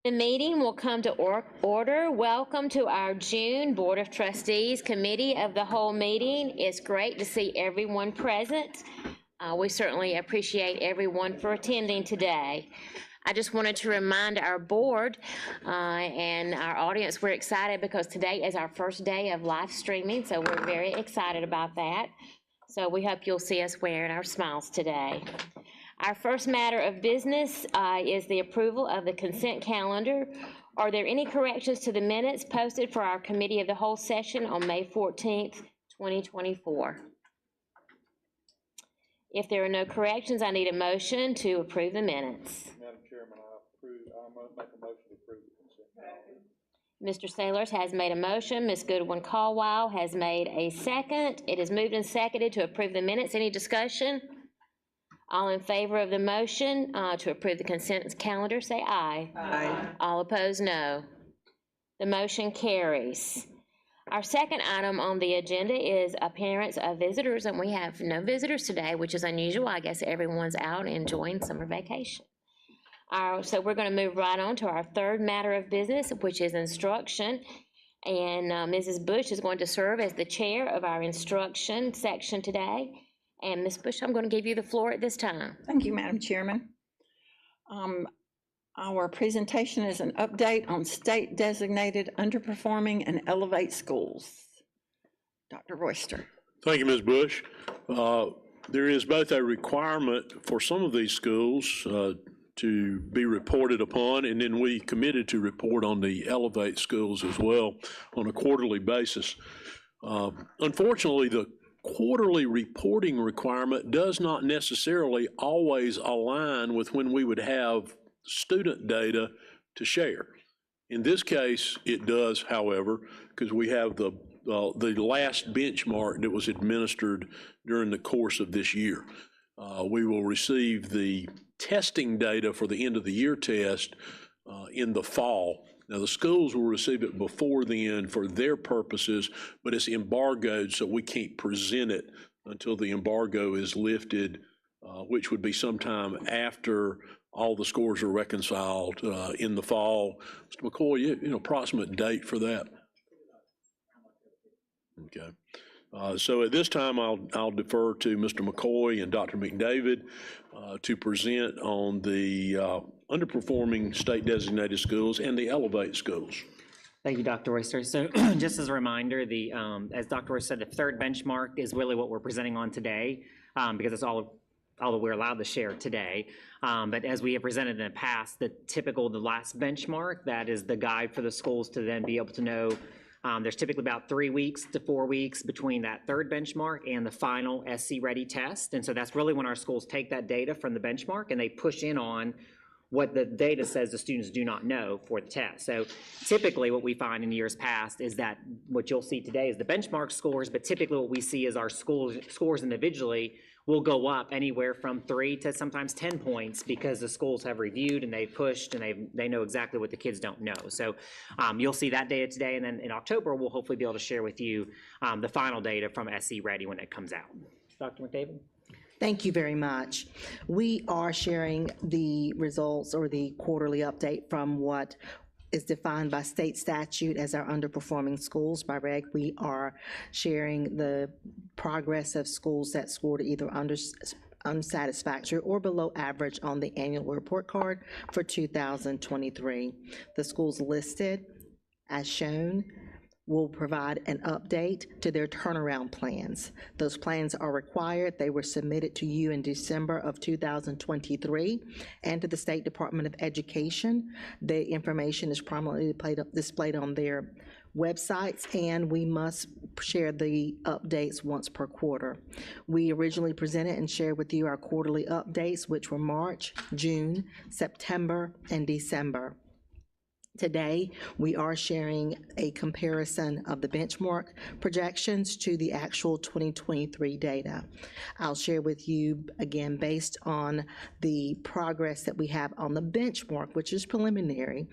The meeting will come to order. Welcome to our June Board of Trustees Committee of the Whole meeting. It's great to see everyone present. We certainly appreciate everyone for attending today. I just wanted to remind our board and our audience we're excited because today is our first day of live streaming, so we're very excited about that. So we hope you'll see us wearing our smiles today. Our first matter of business is the approval of the consent calendar. Are there any corrections to the minutes posted for our Committee of the Whole session on May 14th, 2024? If there are no corrections, I need a motion to approve the minutes. Madam Chairman, I make a motion to approve the consent calendar. Mr. Sailors has made a motion. Ms. Goodwin Caldwell has made a second. It is moved and seconded to approve the minutes. Any discussion? All in favor of the motion to approve the consent calendar, say aye. Aye. All opposed, no. The motion carries. Our second item on the agenda is appearance of visitors, and we have no visitors today, which is unusual. I guess everyone's out enjoying summer vacation. So we're going to move right on to our third matter of business, which is instruction. And Mrs. Bush is going to serve as the chair of our instruction section today. And Ms. Bush, I'm going to give you the floor at this time. Thank you, Madam Chairman. Our presentation is an update on state designated underperforming and elevate schools. Dr. Royster. Thank you, Ms. Bush. There is both a requirement for some of these schools to be reported upon, and then we committed to report on the elevate schools as well on a quarterly basis. Unfortunately, the quarterly reporting requirement does not necessarily always align with when we would have student data to share. In this case, it does, however, because we have the last benchmark that was administered during the course of this year. We will receive the testing data for the end of the year test in the fall. Now, the schools will receive it before then for their purposes, but it's embargoed, so we can't present it until the embargo is lifted, which would be sometime after all the scores are reconciled in the fall. Mr. McCoy, you know, approximate date for that? Okay. So at this time, I'll defer to Mr. McCoy and Dr. McDavid to present on the underperforming state designated schools and the elevate schools. Thank you, Dr. Royster. So just as a reminder, as Dr. Royster said, the third benchmark is really what we're presenting on today because it's all that we're allowed to share today. But as we have presented in the past, the last benchmark, that is the guide for the schools to then be able to know. There's typically about 3 weeks to 4 weeks between that third benchmark and the final SC Ready test. And so that's really when our schools take that data from the benchmark and they push in on what the data says the students do not know for the test. So typically what we find in years past is that what you'll see today is the benchmark scores, but typically what we see is our scores individually will go up anywhere from 3 to sometimes 10 points because the schools have reviewed and they've pushed and they know exactly what the kids don't know. So you'll see that data today, and then in October we'll hopefully be able to share with you the final data from SC Ready when it comes out. Dr. McDavid? Thank you very much. We are sharing the results or the quarterly update from what is defined by state statute as our underperforming schools. By reg, we are sharing the progress of schools that scored either unsatisfactory or below average on the annual report card for 2023. The schools listed as shown will provide an update to their turnaround plans. Those plans are required. They were submitted to you in December of 2023 and to the State Department of Education. The information is prominently displayed on their websites, and we must share the updates once per quarter. We originally presented and shared with you our quarterly updates, which were March, June, September, and December. Today, we are sharing a comparison of the benchmark projections to the actual 2023 data. I'll share with you, again, based on the progress that we have on the benchmark, which is preliminary,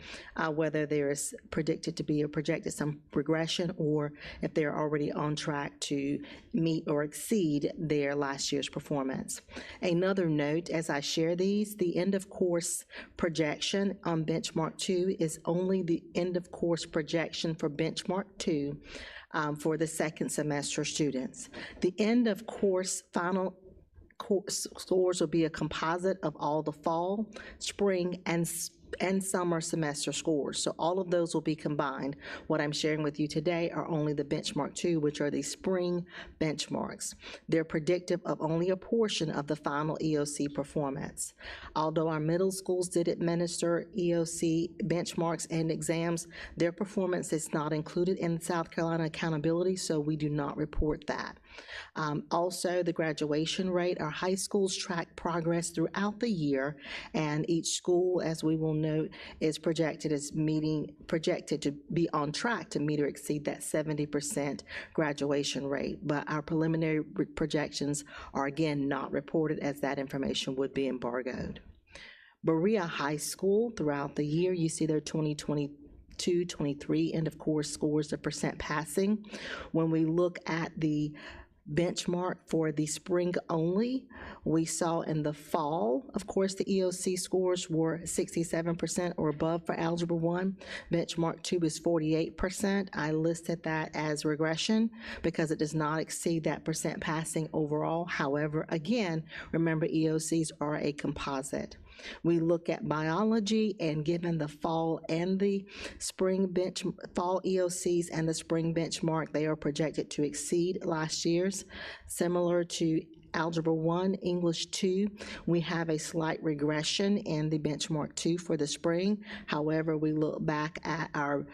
whether there is predicted to be or projected some regression, or if they're already on track to meet or exceed their last year's performance. Another note, as I share these, the end of course projection on benchmark 2 is only the end of course projection for benchmark 2 for the second semester students. The end of course final course scores will be a composite of all the fall, spring, and summer semester scores. So all of those will be combined. What I'm sharing with you today are only the benchmark 2, which are the spring benchmarks. They're predictive of only a portion of the final EOC performance. Although our middle schools did administer EOC benchmarks and exams, their performance is not included in South Carolina accountability, so we do not report that. Also, the graduation rate, our high schools track progress throughout the year, and each school, as we will note, is projected to be on track to meet or exceed that 70% graduation rate. But our preliminary projections are again not reported, as that information would be embargoed. Berea High School, throughout the year, you see their 2022-23 end of course scores of percent passing. When we look at the benchmark for the spring only, we saw in the fall, of course, the EOC scores were 67% or above for Algebra 1. Benchmark 2 is 48%. I listed that as regression because it does not exceed that percent passing overall. However, again, remember EOCs are a composite. We look at biology, and given the fall and the spring fall EOCs and the spring benchmark, they are projected to exceed last year's. Similar to Algebra 1, English 2, we have a slight regression in the benchmark 2 for the spring. However, we look back at our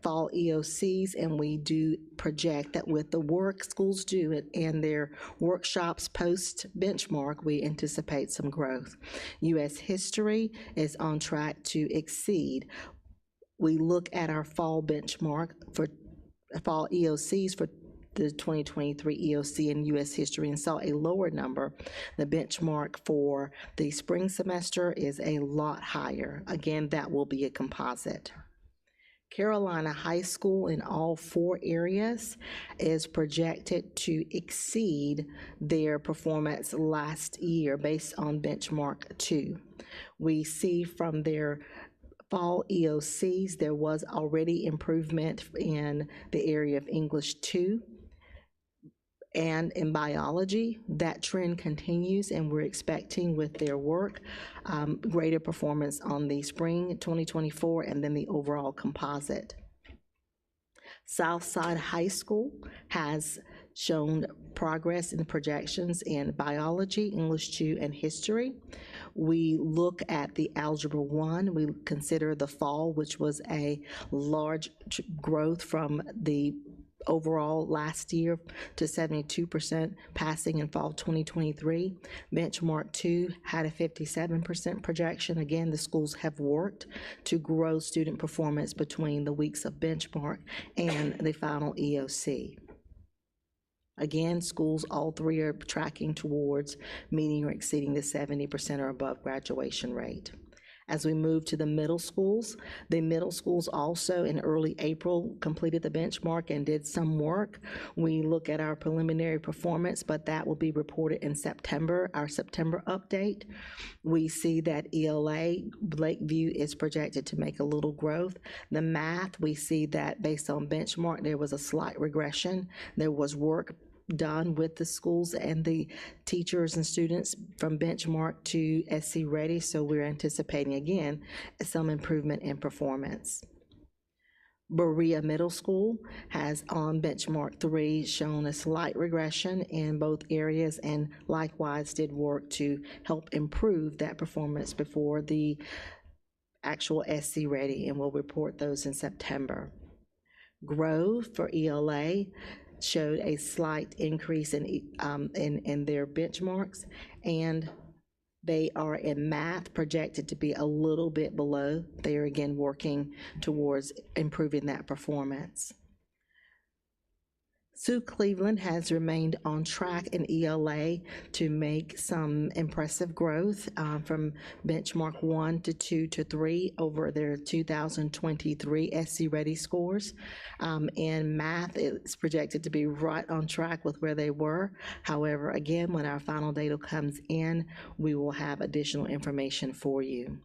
fall EOCs, and we do project that with the work schools do it and their workshops post benchmark, we anticipate some growth. U.S. history is on track to exceed. We look at our fall benchmark for fall EOCs for the 2023 EOC in U.S. history and saw a lower number. The benchmark for the spring semester is a lot higher. Again, that will be a composite. Carolina High School in all 4 areas is projected to exceed their performance last year based on benchmark 2. We see from their fall EOCs, there was already improvement in the area of English 2. And in biology, that trend continues, and we're expecting with their work greater performance on the spring 2024 and then the overall composite. Southside High School has shown progress in projections in biology, English 2, and history. We look at the Algebra 1. We consider the fall, which was a large growth from the overall last year to 72% passing in fall 2023. Benchmark 2 had a 57% projection. Again, the schools have worked to grow student performance between the weeks of benchmark and the final EOC. Again, schools, all 3 are tracking towards meeting or exceeding the 70% or above graduation rate. As we move to the middle schools also in early April completed the benchmark and did some work. We look at our preliminary performance, but that will be reported in September, our September update. We see that ELA, Lakeview, is projected to make a little growth. The math, we see that based on benchmark, there was a slight regression. There was work done with the schools and the teachers and students from benchmark to SC Ready, so we're anticipating again some improvement in performance. Berea Middle School has on benchmark 3 shown a slight regression in both areas and likewise did work to help improve that performance before the actual SC Ready, and we'll report those in September. Grove for ELA showed a slight increase in their benchmarks, and They are in math projected to be a little bit below. They are again working towards improving that performance. Sue Cleveland has remained on track in ELA to make some impressive growth from benchmark 1 to 2 to 3 over their 2023 SC Ready scores. In math, it's projected to be right on track with where they were. However, again, when our final data comes in, we will have additional information for you.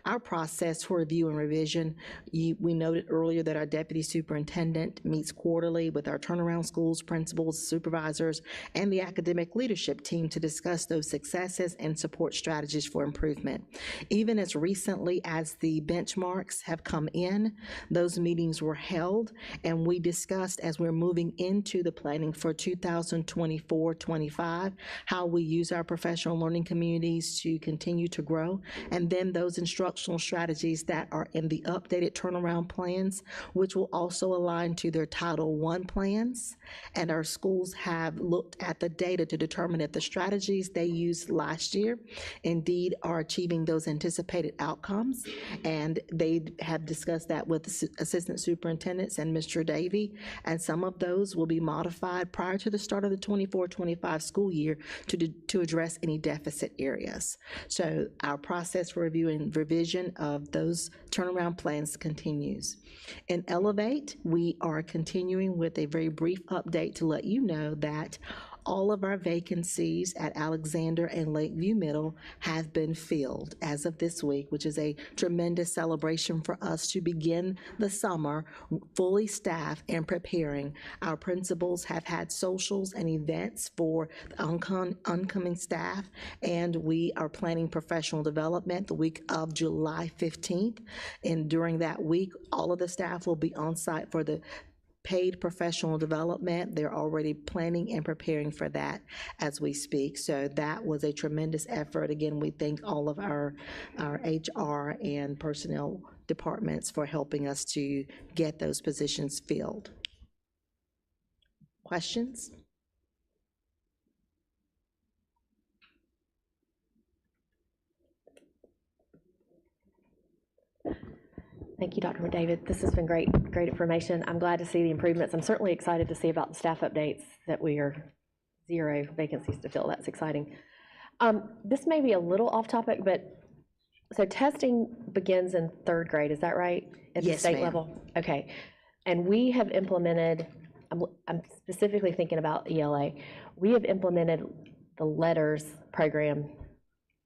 Our process for review and revision, we noted earlier that our deputy superintendent meets quarterly with our turnaround schools, principals, supervisors, and the academic leadership team to discuss those successes and support strategies for improvement. Even as recently as the benchmarks have come in, those meetings were held, and we discussed as we're moving into the planning for 2024-25, how we use our professional learning communities to continue to grow, and then those instructional strategies that are in the updated turnaround plans, which will also align to their Title I plans. And our schools have looked at the data to determine if the strategies they used last year indeed are achieving those anticipated outcomes. And they have discussed that with the assistant superintendents and Mr. Davey. And some of those will be modified prior to the start of the 24-25 school year to address any deficit areas. So our process for review and revision of those turnaround plans continues. In Elevate, we are continuing with a very brief update to let you know that all of our vacancies at Alexander and Lakeview Middle have been filled as of this week, which is a tremendous celebration for us to begin the summer fully staffed and preparing. Our principals have had socials and events for the oncoming staff, and we are planning professional development the week of July 15th. And during that week, all of the staff will be on site for the paid professional development. They're already planning and preparing for that as we speak. So that was a tremendous effort. Again, we thank all of our HR and personnel departments for helping us to get those positions filled. Questions? Thank you, Dr. McDavid. This has been great information. I'm glad to see the improvements. I'm certainly excited to see about the staff updates that we are 0 vacancies to fill. That's exciting. This may be a little off topic, but so testing begins in 3rd grade, is that right? At the Yes, state ma'am. level? Okay. And we have implemented, I'm specifically thinking about ELA, we have implemented the letters program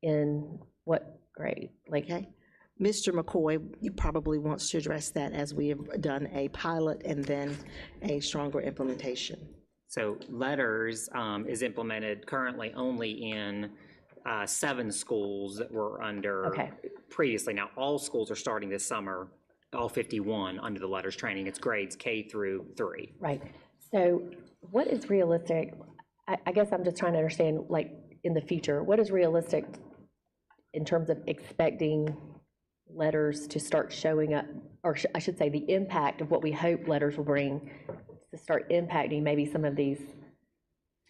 in what grade? Like, Okay. Mr. McCoy, you probably wants to address that as we have done a pilot and then a stronger implementation. So letters is implemented currently only in 7 schools that were under Okay. previously. Now, all schools are starting this summer, all 51 under the letters training. It's grades K through 3. right. So what is realistic? I guess I'm just trying to understand, like, in the future, what is realistic in terms of expecting letters to start showing up, or I should say the impact of what we hope letters will bring to start impacting maybe some of these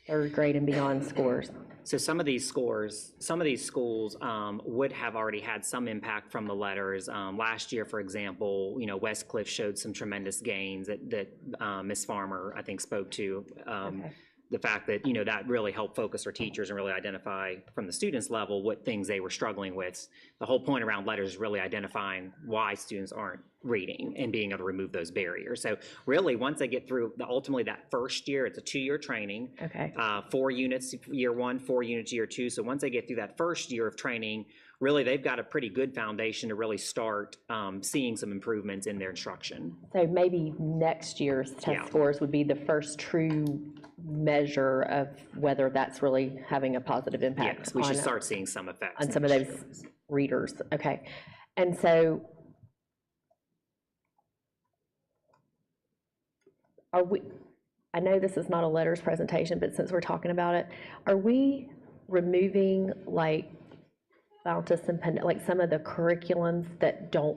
3rd grade and beyond scores? So some of these schools would have already had some impact from the letters. Last year, for example, Westcliff showed some tremendous gains that Ms. Farmer, I think, spoke to. Okay. The fact that, that really helped focus our teachers and really identify from the students' level what things they were struggling with. The whole point around letters is really identifying why students aren't reading and being able to remove those barriers. So really, once they get through ultimately that first year, it's a 2-year training. Okay. 4 units year 1, 4 units year 2. So once they get through that first year of training, really they've got a pretty good foundation to really start seeing some improvements in their instruction. So maybe next year's test Yeah. scores would be the first true measure of whether that's really having a positive impact Yes, we should on, start seeing some effects. on some of next those year. readers. Okay. And so are we, I know this is not a letters presentation, but since we're talking about it, are we removing like Fountas and like some of the curriculums that don't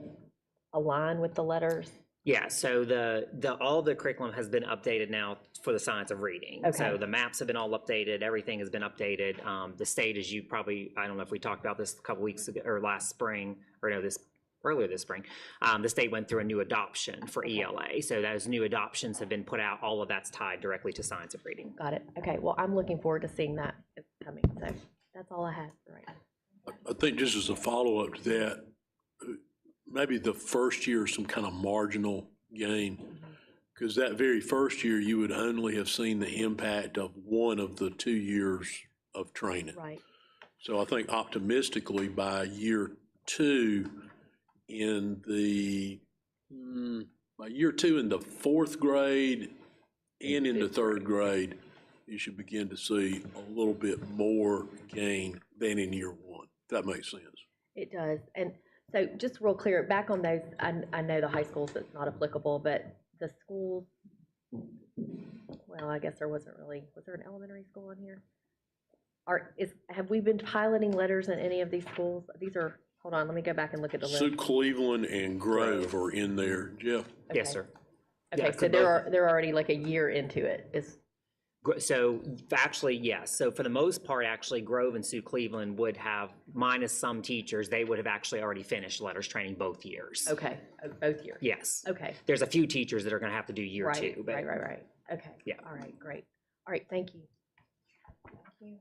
align with the letters? Yeah, so all the curriculum has been updated now for the science of reading. So Okay. the maps have been all updated, everything has been updated. The state, as you probably, I don't know if we talked about this a couple weeks ago, or last spring, or no, earlier this spring, the state went through a new adoption for ELA. So those new adoptions have been put out, all of that's tied directly to science of reading. Got it. Okay, well, I'm looking forward to seeing that coming, so that's all I have for right now. I think just as a follow-up to that, maybe the first year some kind of marginal gain, because that very first year, you would only have seen the impact of one of the 2 years of training. Right. So I think optimistically by year two in the, by year two in the fourth grade and in the third grade, you should begin to see a little bit more gain than in year one, if that makes sense. It does. And so just real clear, back on those, I know the high schools, it's not applicable, but the schools, well, I guess there wasn't really, was there an elementary school in here? Have we been piloting letters in any of these schools? These are, hold on, let me go back and look at the list. So Cleveland and Grove are in there, Jeff. Yes, Okay. sir. Okay, Yeah, so could they're already like a year into it, So actually, yes. So for the most part, actually, Grove and Sioux Cleveland would have, minus some teachers, they would have actually already finished letters training both years. okay, both years. Yes. Okay. There's a few teachers that are going to have to do year Right, two. But right. Okay. Yeah. All right, great. All right, thank you. Thank you.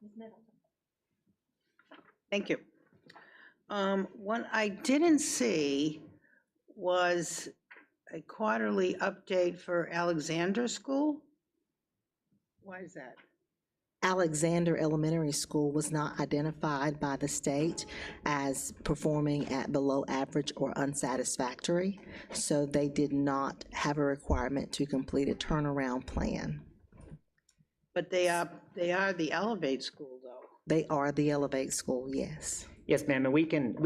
Ms. Middleton. Thank you. What I didn't see was a quarterly update for Alexander School. Why is that? Alexander Elementary School was not identified by the state as performing at below average or unsatisfactory, so they did not have a requirement to complete a turnaround plan. But they are the Elevate School, though. They are the Elevate School, yes. yes, ma'am, and we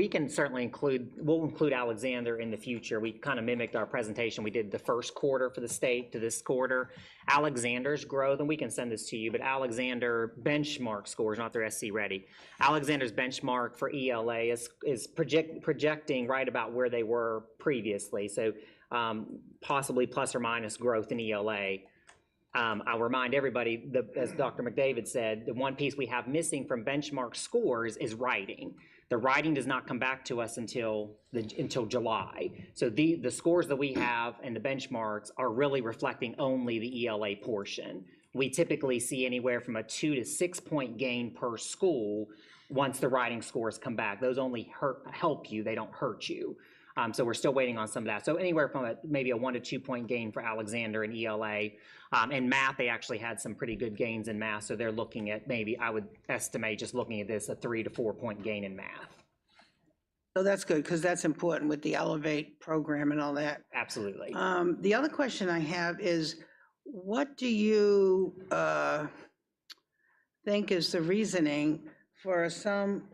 can certainly we'll include Alexander in the future. We kind of mimicked our presentation. We did the first quarter for the state to this quarter. Alexander's growth, and we can send this to you, but Alexander benchmark scores, not their SC ready. Alexander's benchmark for ELA is projecting right about where they were previously, so possibly plus or minus growth in ELA. I'll remind everybody, as Dr. McDavid said, the one piece we have missing from benchmark scores is writing. The writing does not come back to us until July. So the scores that we have and the benchmarks are really reflecting only the ELA portion. We typically see anywhere from a 2 to 6 point gain per school once the writing scores come back. Those only help you, they don't hurt you. So we're still waiting on some of that. So anywhere from maybe a 1 to 2 point gain for Alexander and ELA. In math, they actually had some pretty good gains in math. So they're looking at maybe, I would estimate, just looking at this, a 3 to 4 point gain in math. So that's good, because that's important with the Elevate program and all that. Absolutely. The other question I have is, what do you think is the reasoning for some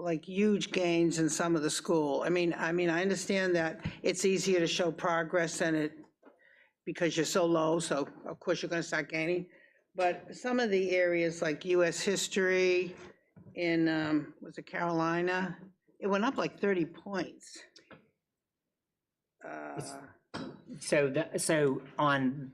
like huge gains in some of the school? I mean, I understand that it's easier to show progress than it, because you're so low, so of course you're gonna start gaining. But some of the areas like US history in, was it Carolina? It went up like 30 points. So on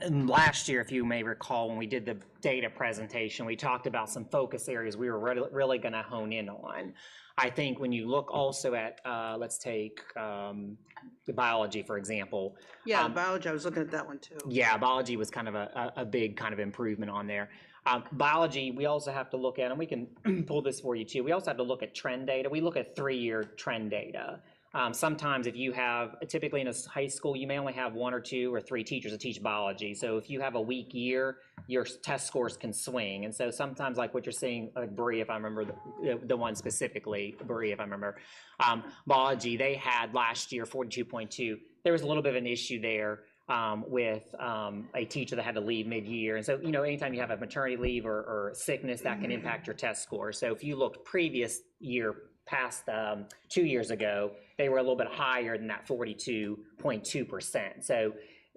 last year, if you may recall, when we did the data presentation, we talked about some focus areas we were really going to hone in on. I think when you look also at, let's take the biology, for example. Yeah, biology, I was looking at that one too. Yeah, biology was kind of a big kind of improvement on there. Biology, we also have to look at, and we can pull this for you too, we also have to look at trend data. We look at 3-year trend data. Sometimes if you have, typically in a high school, you may only have 1 or 2 or 3 teachers that teach biology. So if you have a weak year, your test scores can swing. And so sometimes like what you're seeing, like Bree, if I remember the one specifically, Bree, if I remember, biology, they had last year 42.2. There was a little bit of an issue there with a teacher that had to leave mid-year. And so, anytime you have a maternity leave or sickness, that can impact your test score. So if you looked previous year, past 2 years ago, they were a little bit higher than that 42.2%. So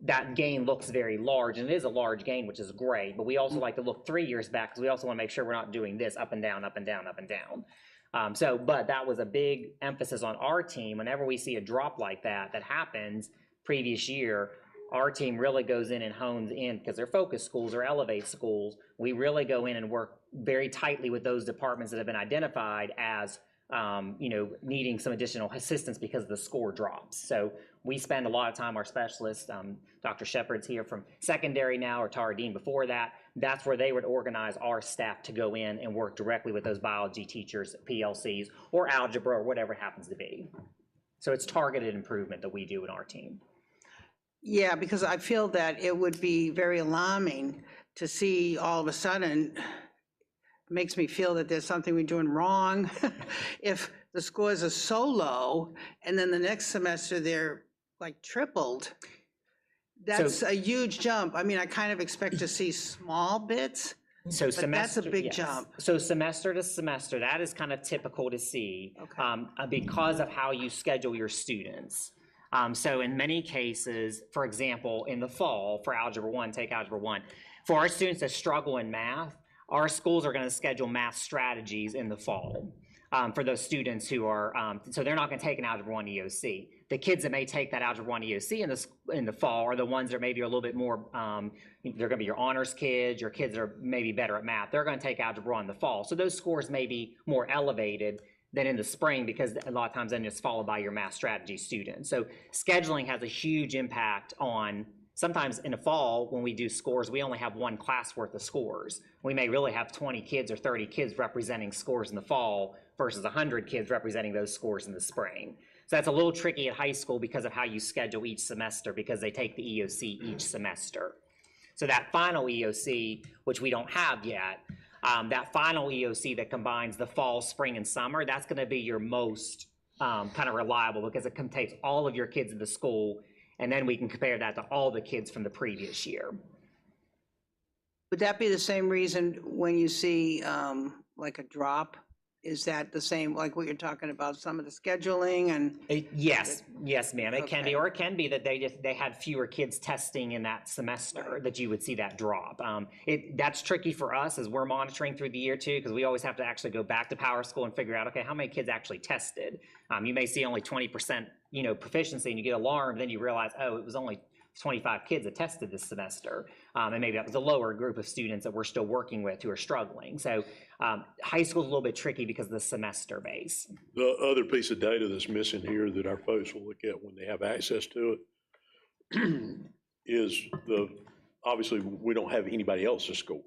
that gain looks very large, and it is a large gain, which is great. But we also like to look 3 years back, because we also want to make sure we're not doing this up and down, up and down, up and down. But that was a big emphasis on our team. Whenever we see a drop like that happens previous year, our team really goes in and hones in, because they're focus schools or elevate schools. We really go in and work very tightly with those departments that have been identified as needing some additional assistance because the score drops. So we spend a lot of time, our specialists, Dr. Shepard's here from secondary now, or Tara Dean before that, that's where they would organize our staff to go in and work directly with those biology teachers, PLCs, or algebra, or whatever it happens to be. So it's targeted improvement that we do in our team. Yeah, because I feel that it would be very alarming to see all of a sudden, makes me feel that there's something we're doing wrong. If the scores are so low, and then the next semester they're like tripled, that's a huge jump. I mean, I kind of expect to see small bits, So but that's a big yes. jump. So semester to semester, that is kind of typical to see because of how you schedule your students. So in many cases, for example, in the fall for Algebra 1, take Algebra 1, for our students that struggle in math, our schools are going to schedule math strategies in the fall for those students who are, so they're not going to take an Algebra 1 EOC. The kids that may take that Algebra 1 EOC in the fall are the ones that are maybe a little bit more, they're going to be your honors kids, your kids that are maybe better at math. They're going to take Algebra 1 in the fall. So those scores may be more elevated than in the spring, because a lot of times then it's followed by your math strategy students. So scheduling has a huge impact on, sometimes in the fall when we do scores, we only have one class worth of scores. We may really have 20 kids or 30 kids representing scores in the fall versus 100 kids representing those scores in the spring. So that's a little tricky at high school because of how you schedule each semester, because they take the EOC each semester. So that final EOC, which we don't have yet, that final EOC that combines the fall, spring, and summer, that's going to be your most kind of reliable, because it takes all of your kids in the school, and then we can compare that to all the kids from the previous year. Would that be the same reason when you see like a drop? Is that the same, like what you're talking about, some of the scheduling and? Yes, ma'am, it can be, Okay. or it can be that they had fewer kids testing in that semester, that you would see that drop. That's tricky for us as we're monitoring through the year too, because we always have to actually go back to Power School and figure out, okay, how many kids actually tested? You may see only 20%, proficiency, and you get alarmed, then you realize, oh, it was only 25 kids that tested this semester, and maybe that was a lower group of students that we're still working with who are struggling. So high school is a little bit tricky because of the semester base. The other piece of data that's missing here that our folks will look at when they have access to it is obviously we don't have anybody else's scores.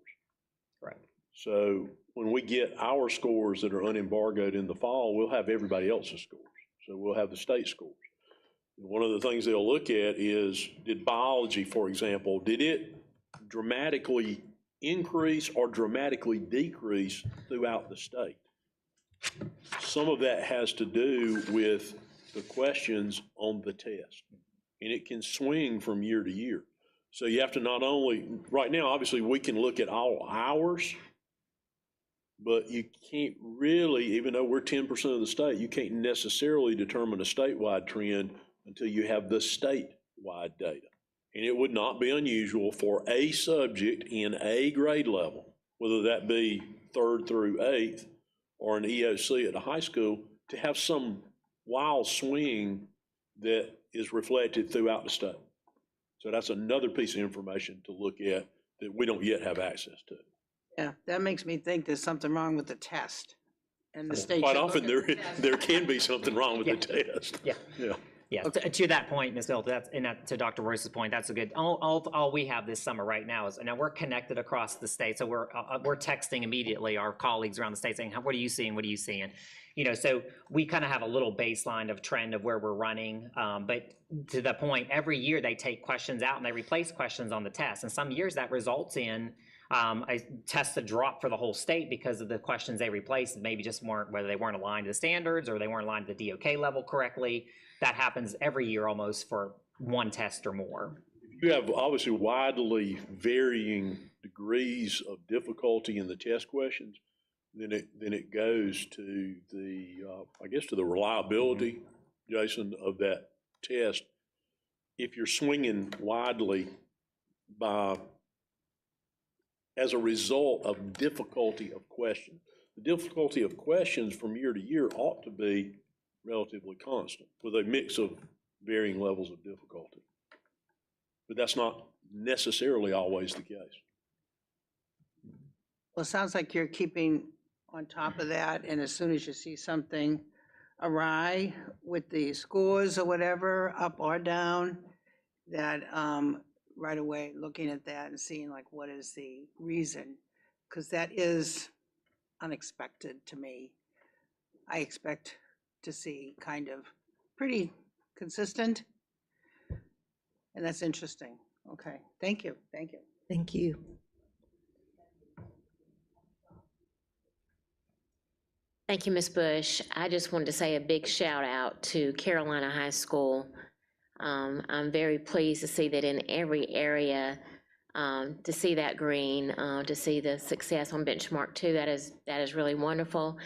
Right. So when we get our scores that are unembargoed in the fall, we'll have everybody else's scores. So we'll have the state scores. One of the things they'll look at is, did biology, for example, did it dramatically increase or dramatically decrease throughout the state? Some of that has to do with the questions on the test, and it can swing from year to year. So you have to not only, right now, obviously, we can look at all hours, but you can't really, even though we're 10% of the state, you can't necessarily determine a statewide trend until you have the statewide data. And it would not be unusual for a subject in a grade level, whether that be 3rd through 8th or an EOC at a high school, to have some wild swing that is reflected throughout the state. So that's another piece of information to look at that we don't yet have access to. Yeah, that makes me think there's something wrong with the test. And the state. Quite should look often, at the test. there can be something wrong with the test. Yeah. Yeah. Yeah, to that point, Ms. Bill, to Dr. Royce's point, that's a good, all we have this summer right now is, now we're connected across the state, so we're texting immediately our colleagues around the state saying, what are you seeing, what are you seeing? So we kind of have a little baseline of trend of where we're running, but to the point, every year they take questions out and they replace questions on the test, and some years that results in a test that dropped for the whole state because of the questions they replaced, maybe just weren't, whether they weren't aligned to the standards or they weren't aligned to the DOK level correctly. That happens every year almost for one test or more. You have obviously widely varying degrees of difficulty in the test questions. Then it goes to the, I guess, to the reliability, Jason, of that test. If you're swinging widely as a result of difficulty of question. the difficulty of questions from year to year ought to be relatively constant with a mix of varying levels of difficulty. But that's not necessarily always the case. Well, it sounds like you're keeping on top of that, and as soon as you see something awry with the scores or whatever, up or down, that right away looking at that and seeing like what is the reason, because that is unexpected to me. I expect to see kind of pretty consistent, and that's interesting. Okay, thank you, thank you. Thank you. Thank you, Ms. Bush. I just wanted to say a big shout out to Carolina High School. I'm very pleased to see that in every area, to see that green, to see the success on benchmark 2, that is really wonderful.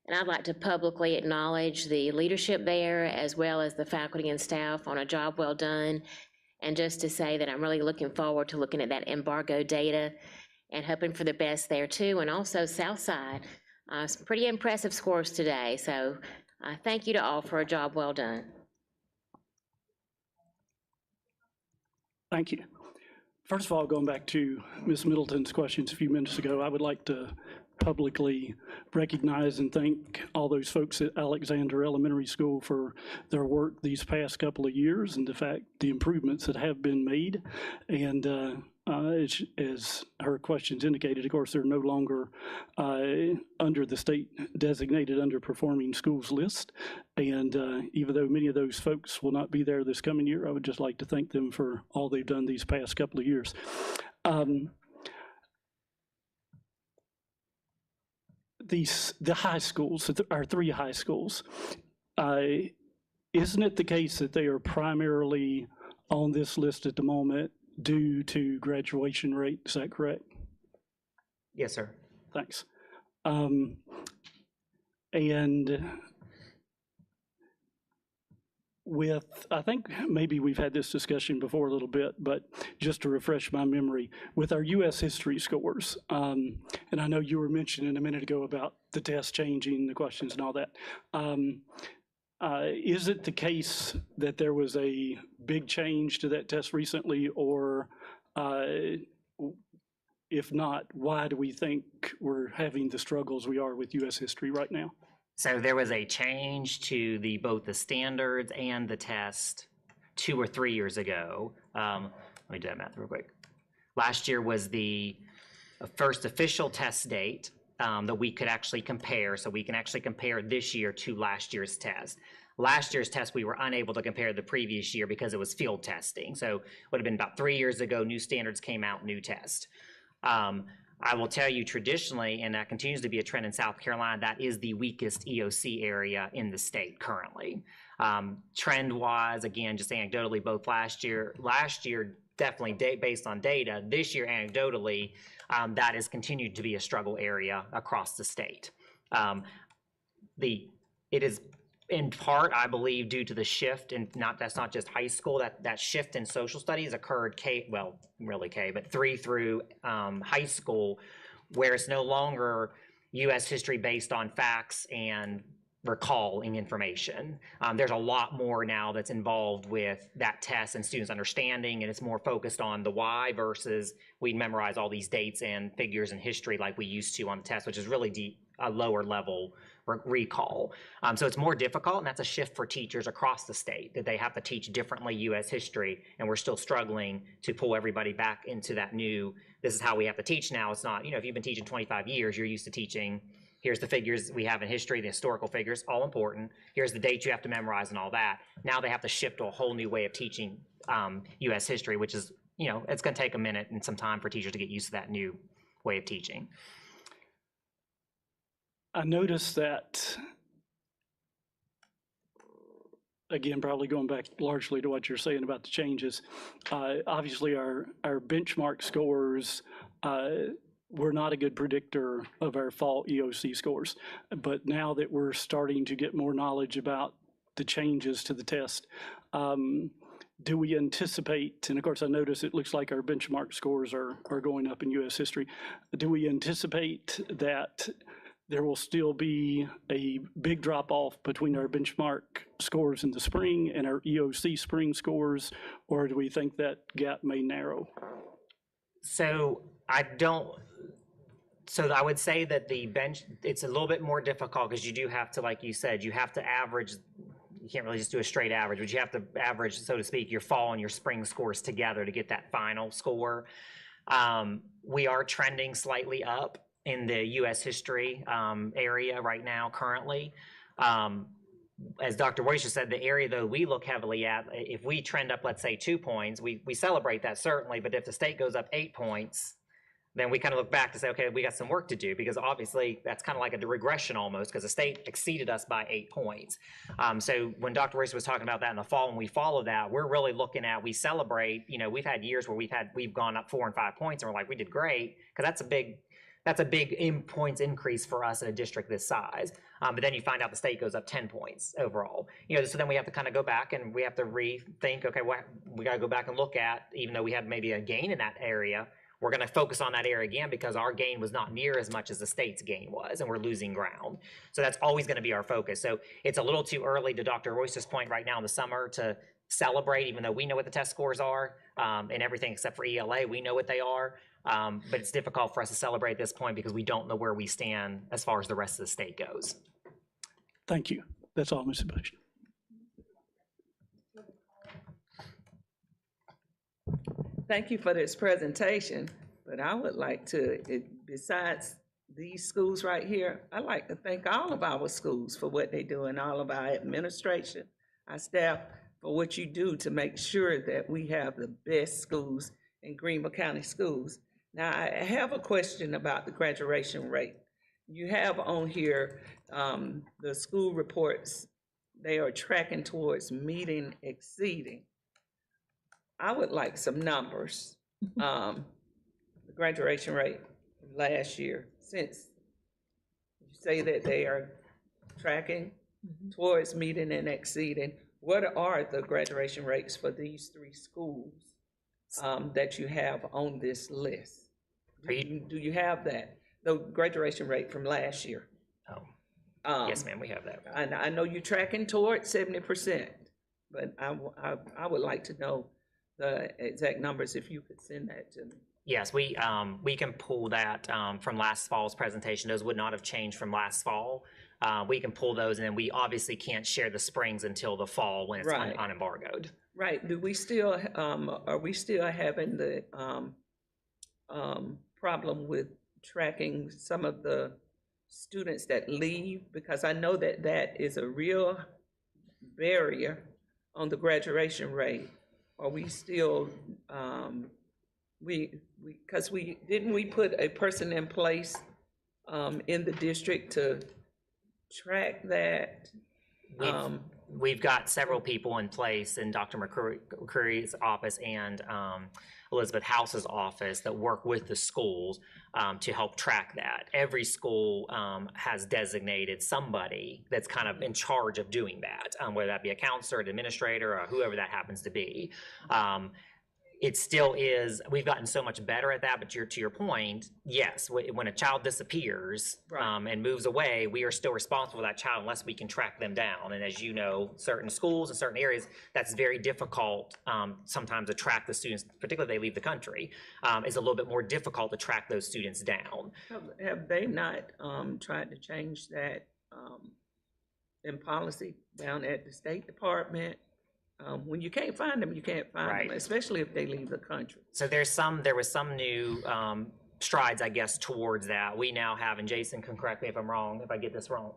And I'd like to publicly acknowledge the leadership there as well as the faculty and staff on a job well done. And just to say that I'm really looking forward to looking at that embargo data and hoping for the best there too. And also Southside, some pretty impressive scores today. So thank you to all for a job well done. Thank you. First of all, going back to Ms. Middleton's questions a few minutes ago, I would like to publicly recognize and thank all those folks at Alexander Elementary School for their work these past couple of years and the fact the improvements that have been made. And as her questions indicated, of course, they're no longer under the state designated underperforming schools list. And even though many of those folks will not be there this coming year, I would just like to thank them for all they've done these past couple of years. The high schools, our 3 high schools, isn't it the case that they are primarily on this list at the moment due to graduation rate? Is that correct? Yes, sir. Thanks. And I think maybe we've had this discussion before a little bit, but just to refresh my memory, with our U.S. history scores, and I know you were mentioning a minute ago about the test changing, the questions and all that. Is it the case that there was a big change to that test recently, or if not, why do we think we're having the struggles we are with U.S. history right now? So there was a change to both the standards and the test 2 or 3 years ago. Let me do that math real quick. Last year was the first official test date that we could actually compare. So we can actually compare this year to last year's test. Last year's test, we were unable to compare the previous year because it was field testing. So it would have been about 3 years ago, new standards came out, new test. I will tell you traditionally, and that continues to be a trend in South Carolina, that is the weakest EOC area in the state currently. Trend-wise, again, just anecdotally, both last year definitely based on data, this year anecdotally, that has continued to be a struggle area across the state. It is in part, I believe, due to the shift, and that's not just high school, that shift in social studies occurred but 3 through high school, where it's no longer U.S. history based on facts and recalling information. There's a lot more now that's involved with that test and students' understanding, and it's more focused on the why versus we memorize all these dates and figures and history like we used to on the test, which is really a lower level recall. So it's more difficult, and that's a shift for teachers across the state, that they have to teach differently U.S. history, and we're still struggling to pull everybody back into that new, this is how we have to teach now. It's not, if you've been teaching 25 years, you're used to teaching, here's the figures we have in history, the historical figures, all important. Here's the dates you have to memorize and all that. Now they have to shift to a whole new way of teaching U.S. history, which is, it's going to take a minute and some time for teachers to get used to that new way of teaching. I noticed that, again, probably going back largely to what you're saying about the changes, obviously our benchmark scores were not a good predictor of our fall EOC scores. But now that we're starting to get more knowledge about the changes to the test, do we anticipate, and of course I notice it looks like our benchmark scores are going up in U.S. history, do we anticipate that there will still be a big drop-off between our benchmark scores in the spring and our EOC spring scores, or do we think that gap may narrow? So I would say that it's a little bit more difficult because you do have to, like you said, you have to average. You can't really just do a straight average, but you have to average, so to speak, your fall and your spring scores together to get that final score. We are trending slightly up in the U.S. history area right now currently. As Dr. Royster said, the area though we look heavily at, if we trend up, let's say 2 points, we celebrate that certainly, but if the state goes up 8 points, then we kind of look back to say, okay, we got some work to do, because obviously that's kind of like a regression almost, because the state exceeded us by 8 points. So when Dr. Royster was talking about that in the fall, and we follow that, we're really looking at, we celebrate, we've had years where we've gone up 4 and 5 points, and we're like, we did great, because that's a big points increase for us in a district this size. But then you find out the state goes up 10 points overall. So then we have to kind of go back and we have to rethink, okay, we got to go back and look at, even though we had maybe a gain in that area, we're going to focus on that area again because our gain was not near as much as the state's gain was, and we're losing ground. So that's always going to be our focus. So it's a little too early, to Dr. Royster's point, right now in the summer to celebrate, even though we know what the test scores are, and everything except for ELA, we know what they are. But it's difficult for us to celebrate at this point because we don't know where we stand as far as the rest of the state goes. Thank you. That's all, Mr. Bush. Thank you for this presentation, but I would like to, besides these schools right here, I'd like to thank all of our schools for what they do, and all of our administration, our staff, for what you do to make sure that we have the best schools in Greenville County schools. Now, I have a question about the graduation rate. You have on here the school reports, they are tracking towards meeting, exceeding. I would like some numbers. The graduation rate last year, since you say that they are tracking towards meeting and exceeding, what are the graduation rates for these 3 schools that you have on this list? Do you have that, the graduation rate from last year? Yes, ma'am, we have that. And I know you're tracking towards 70%, but I would like to know the exact numbers, if you could send that to me. Yes, we can pull that from last fall's presentation. Those would not have changed from last fall. We can pull those, and then we obviously can't share the springs until the fall when it's Right. unembargoed. Right, do we still, are we still having the problem with tracking some of the students that leave? Because I know that that is a real barrier on the graduation rate. Are we still, because didn't we put a person in place in the district to track that? We've got several people in place in Dr. McCreary's office and Elizabeth House's office that work with the schools to help track that. Every school has designated somebody that's kind of in charge of doing that, whether that be a counselor, an administrator, or whoever that happens to be. It still is, we've gotten so much better at that, but to your point, yes, when a child disappears and moves away, we are still responsible for that child unless we can track them down. And as you know, certain schools and certain areas, that's very difficult sometimes to track the students, particularly if they leave the country. It's a little bit more difficult to track those students down. Have they not tried to change that in policy down at the State Department? When you can't find them, you can't find them, especially if they leave the country. So there was some new strides, I guess, towards that. We now have, and Jason can correct me if I'm wrong, if I get this wrong.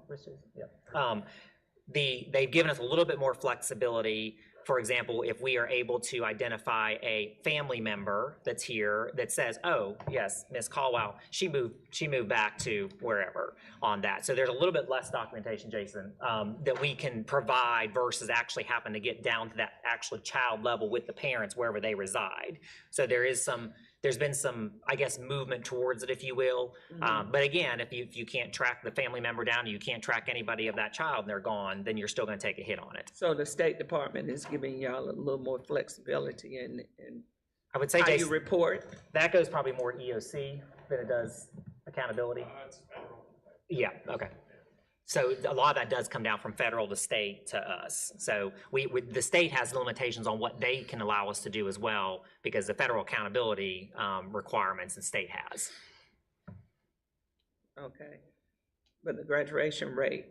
They've given us a little bit more flexibility. For example, if we are able to identify a family member that's here that says, oh, yes, Miss Caldwell, she moved back to wherever on that. So there's a little bit less documentation, Jason, that we can provide versus actually having to get down to that actual child level with the parents wherever they reside. So there's been some, I guess, movement towards it, if you will. But again, if you can't track the family member down, you can't track anybody of that child and they're gone, then you're still going to take a hit on it. So the State Department is giving y'all a little more flexibility in I would say, how Jason, you report? that goes probably more EOC than it does accountability. Yeah, okay. So a lot of that does come down from federal to state to us. So the state has limitations on what they can allow us to do as well, because the federal accountability requirements the state has. Okay. But the graduation rate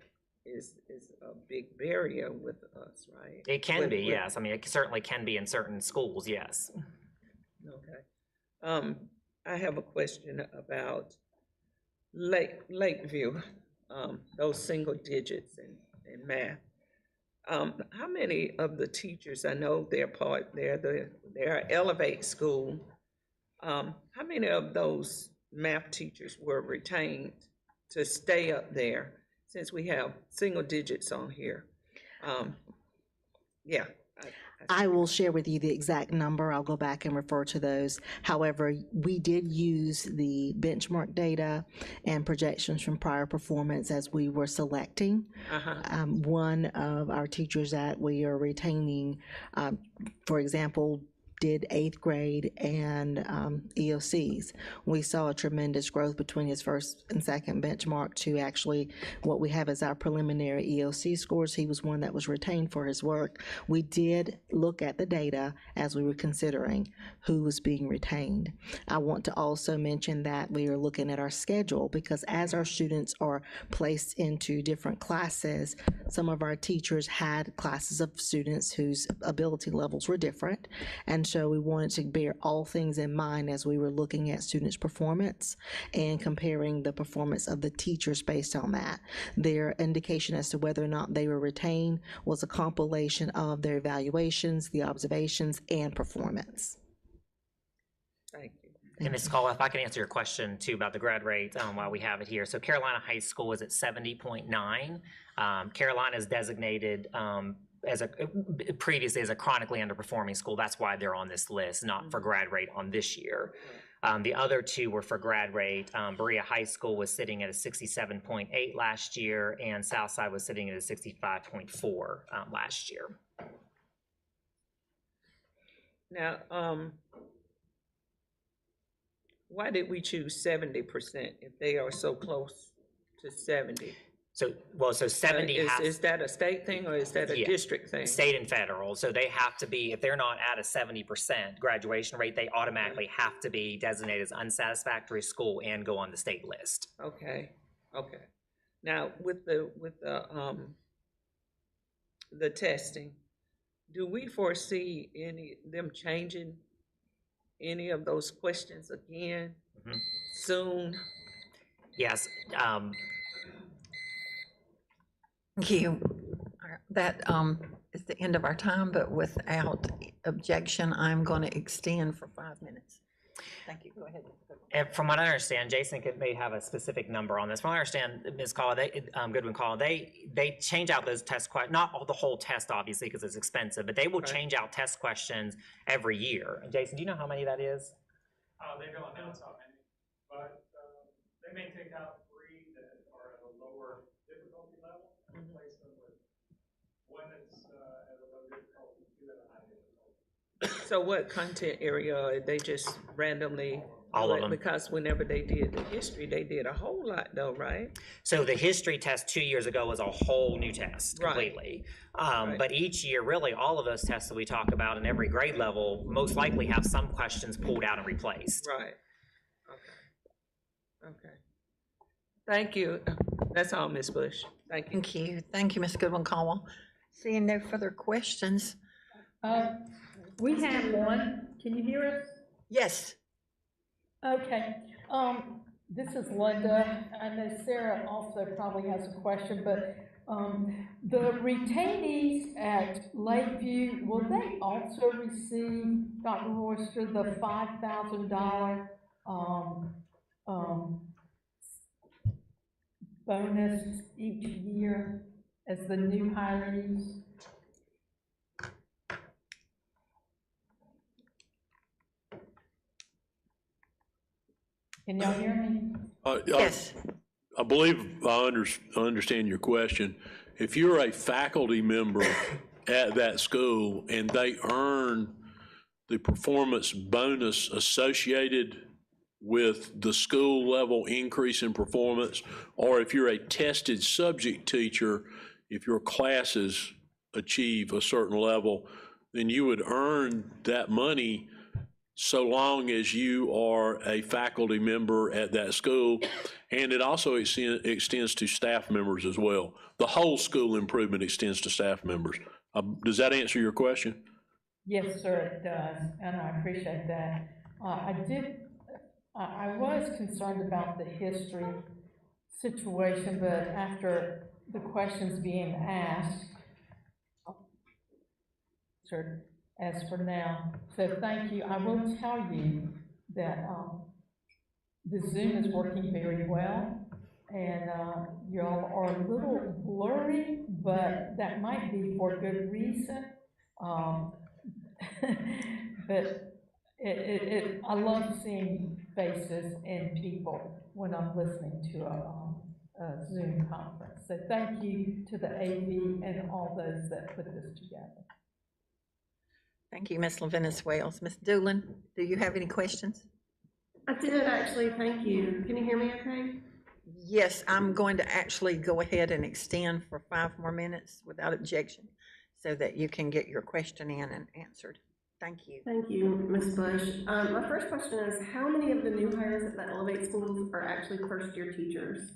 is a big barrier with us, right? It can be, yes. I mean, it certainly can be in certain schools, yes. Okay. I have a question about Lakeview, those single digits in math. How many of the teachers, I know they're Elevate School, how many of those math teachers were retained to stay up there, since we have single digits on here? Yeah. I will share with you the exact number. I'll go back and refer to those. However, we did use the benchmark data and projections from prior performance as we were selecting. One of our teachers that we are retaining, for example, did 8th grade and EOCs. We saw a tremendous growth between his first and second benchmark to actually what we have as our preliminary EOC scores. He was one that was retained for his work. We did look at the data as we were considering who was being retained. I want to also mention that we are looking at our schedule, because as our students are placed into different classes, some of our teachers had classes of students whose ability levels were different, and so we wanted to bear all things in mind as we were looking at students' performance and comparing the performance of the teachers based on that. Their indication as to whether or not they were retained was a compilation of their evaluations, the observations, and performance. Thank you. And Ms. Call, if I can answer your question too about the grad rate while we have it here. So Carolina High School is at 70.9. Carolina is designated previously as a chronically underperforming school. That's why they're on this list, not for grad rate on this year. The other two were for grad rate. Berea High School was sitting at a 67.8 last year, and Southside was sitting at a 65.4 last year. Now, why did we choose 70% if they are so close to 70? So 70 is that a state thing or is that a district thing? State and federal. So they have to be, if they're not at a 70% graduation rate, they automatically have to be designated as unsatisfactory school and go on the state list. Okay. Now, with the testing, do we foresee them changing any of those questions again soon? Yes. Thank you. That is the end of our time, but without objection, I'm going to extend for 5 minutes. Thank you. Go ahead. And from what I understand, Jason may have a specific number on this. From what I understand, Ms. Call, Goodwin Call, they change out those test questions, not the whole test, obviously, because it's expensive, but they will change out test questions every year. Jason, do you know how many that is? They don't announce how many, but they may take out 3 that are at a lower difficulty level and replace them with one that's at a low difficulty, 2 at a high difficulty. So what content area are they just randomly? All of them. Because whenever they did the history, they did a whole lot though, right? So the history test 2 years ago was a whole new test completely. But each year, really, all of those tests that we talk about in every grade level most likely have some questions pulled out and replaced. Right. Okay. Thank you. That's all, Ms. Bush. Thank you. Thank you. Thank you, Ms. Goodwin Caldwell. Seeing no further questions. We have one. Can you hear us? Yes. Okay. This is Linda. I know Sarah also probably has a question, but the retainees at Lakeview, will they also receive, Dr. Royster, the $5,000 bonus each year as the new hirees? Can y'all hear me? Yes. I believe I understand your question. If you're a faculty member at that school and they earn the performance bonus associated with the school level increase in performance, or if you're a tested subject teacher, if your classes achieve a certain level, then you would earn that money so long as you are a faculty member at that school. And it also extends to staff members as well. The whole school improvement extends to staff members. Does that answer your question? Yes, sir, it does, and I appreciate that. I was concerned about the history situation, but after the questions being asked, sure, as for now. So thank you. I will tell you that the Zoom is working very well, and y'all are a little blurry, but that might be for good reason. But I love seeing faces and people when I'm listening to a Zoom conference. So thank you to the AV and all those that put this together. Thank you, Ms. Levinas Wales. Ms. Doolin, do you have any questions? I did actually, thank you. Can you hear me okay? Yes, I'm going to actually go ahead and extend for 5 more minutes without objection so that you can get your question in and answered. Thank you. Thank you, Ms. Bush. My first question is, how many of the new hires at the Elevate schools are actually first-year teachers?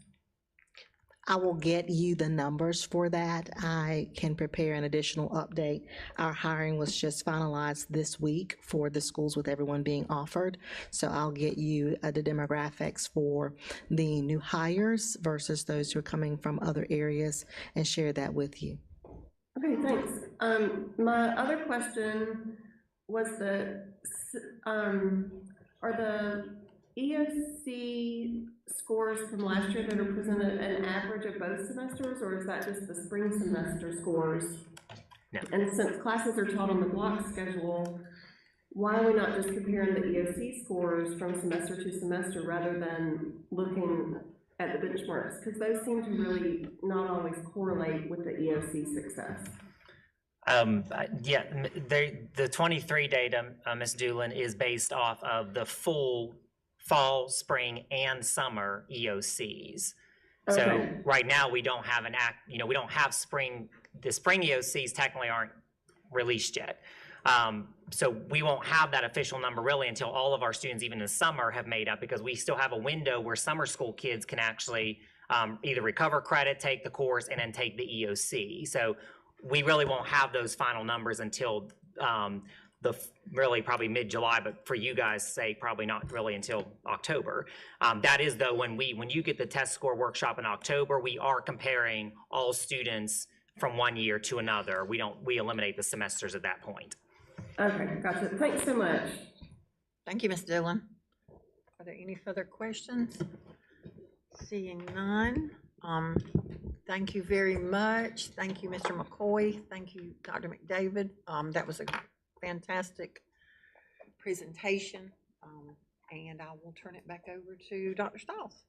I will get you the numbers for that. I can prepare an additional update. Our hiring was just finalized this week for the schools with everyone being offered. So I'll get you the demographics for the new hires versus those who are coming from other areas and share that with you. Okay, thanks. My other question was are the EOC scores from last year that are presented an average of both semesters, or is that just the spring semester scores? No. And since classes are taught on the block schedule, why are we not just comparing the EOC scores from semester to semester rather than looking at the benchmarks? Because those seem to really not always correlate with the EOC success. Yeah, the 23 data, Ms. Doolin, is based off of the full fall, spring, and summer EOCs. So Okay. right now, we don't have we don't have the spring EOCs technically aren't released yet. So we won't have that official number really until all of our students, even in the summer, have made up, because we still have a window where summer school kids can actually either recover credit, take the course, and then take the EOC. So we really won't have those final numbers until really probably mid-July, but for you guys' sake, probably not really until October. That is though, when you get the test score workshop in October, we are comparing all students from one year to another. We eliminate the semesters at that point. Okay, gotcha. Thanks so much. Thank you, Ms. Dillon. Are there any further questions? Seeing none. Thank you very much. Thank you, Mr. McCoy. Thank you, Dr. McDavid. That was a fantastic presentation. And I will turn it back over to Dr. Stiles.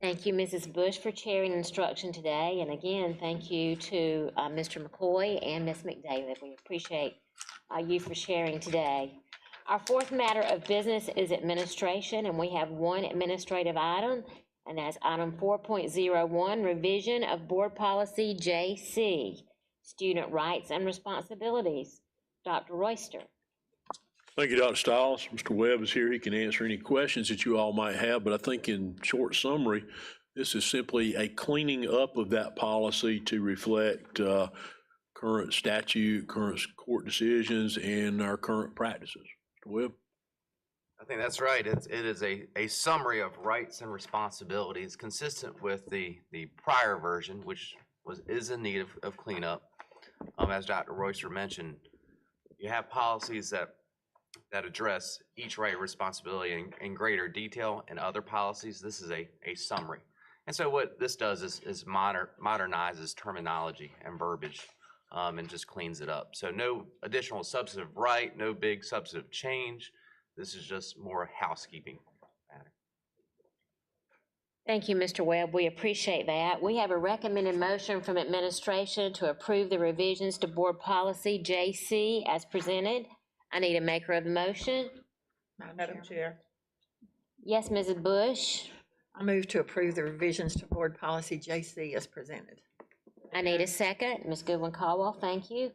Thank you, Mrs. Bush, for chairing instruction today. And again, thank you to Mr. McCoy and Ms. McDavid. We appreciate you for sharing today. Our fourth matter of business is administration, and we have one administrative item, and that's item 4.01, revision of board policy JC, student rights and responsibilities. Dr. Royster. Thank you, Dr. Stiles. Mr. Webb is here. He can answer any questions that you all might have, but I think in short summary, this is simply a cleaning up of that policy to reflect current statute, current court decisions, and our current practices. Mr. Webb? I think that's right. It is a summary of rights and responsibilities consistent with the prior version, which is in need of cleanup. As Dr. Royster mentioned, you have policies that address each right and responsibility in greater detail, and other policies, this is a summary. And so what this does is modernizes terminology and verbiage and just cleans it up. So no additional substantive right, no big substantive change. This is just more housekeeping matter. Thank you, Mr. Webb. We appreciate that. We have a recommended motion from administration to approve the revisions to board policy JC as presented. I need a maker of the motion. Madam Chair. Yes, Mrs. Bush? I move to approve the revisions to Board Policy JC as presented. I need a second. Ms. Goodwin Caldwell, thank you.